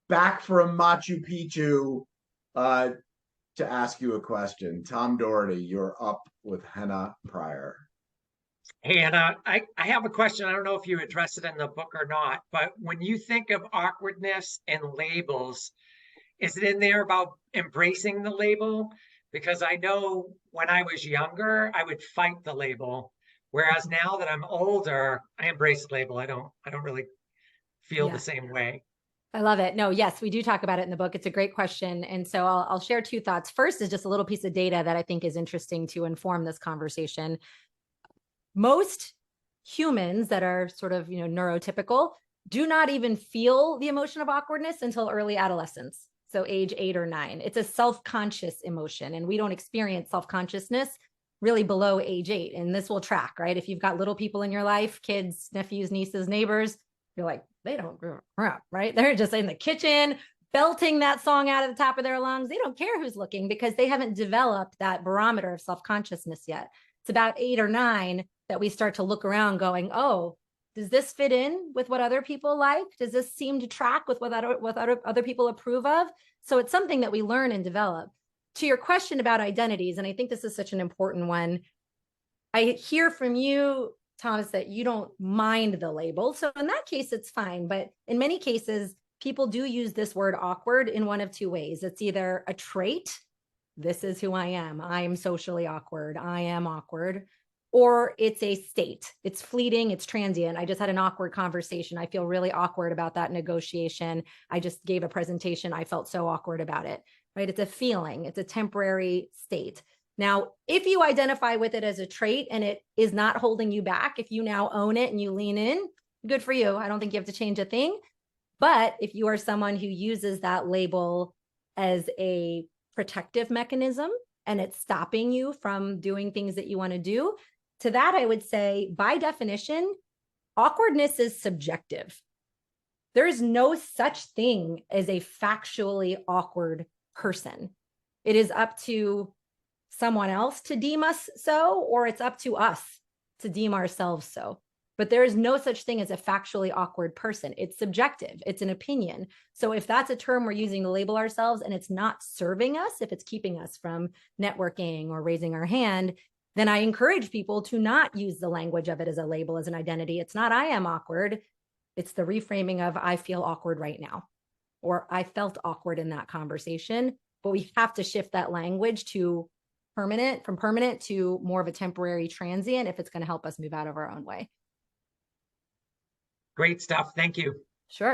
Back from Machu Picchu uh, to ask you a question. Tom Dougherty, you're up with Henna Pryor. Hey, Anna, I have a question. I don't know if you address it in the book or not, but when you think of awkwardness and labels, is it in there about embracing the label? Because I know when I was younger, I would fight the label. Whereas now that I'm older, I embrace the label. I don't really feel the Yeah, same way. I love it. No, yes, we do talk about it in the book. It's a great question. And so I'll share two thoughts. First is just a little piece of data that I think is interesting to inform this conversation. Most humans that are sort of, neurotypical do not even feel the emotion of awkwardness until early adolescence. So age 8 or 9. It's a self-conscious emotion, and we don't experience self-consciousness really below age 8. And this will track, right? If you've got little people in your life, kids, nephews, nieces, neighbors, you're like, they don't give a crap, right? They're just in the kitchen belting that song out of the top of their lungs. They don't care who's looking because they haven't developed that barometer of self-consciousness yet. It's about 8 or 9 that we start to look around going, oh, does this fit in with what other people like? Does this seem to track with what other people approve of? So it's something that we learn and develop. To your question about identities, and I think this is such an important one, I hear from you, Thomas, that you don't mind the label. So in that case, it's fine. But in many cases, people do use this word awkward in one of two ways. It's either a trait, this is who I am socially awkward, I am awkward, or it's a state. It's fleeting, it's transient. I just had an awkward conversation. I feel really awkward about that negotiation. I just gave a presentation. I felt so awkward about it, right? It's a feeling, it's a temporary state. Now, if you identify with it as a trait and it is not holding you back, if you now own it and you lean in, good for you. I don't think you have to change a thing. But if you are someone who uses that label as a protective mechanism and it's stopping you from doing things that you want to do, to that, I would say, by definition, awkwardness is subjective. There is no such thing as a factually awkward person. It is up to someone else to deem us so, or it's up to us to deem ourselves so. But there is no such thing as a factually awkward person. It's subjective. It's an opinion. So if that's a term we're using to label ourselves and it's not serving us, if it's keeping us from networking or raising our hand, then I encourage people to not use the language of it as a label, as an identity. It's not I am awkward. It's the reframing of I feel awkward right now, or I felt awkward in that conversation. But we have to shift that language to from permanent to more of a temporary transient if it's going to help us move out of our own way. Great stuff. Thank you. Sure.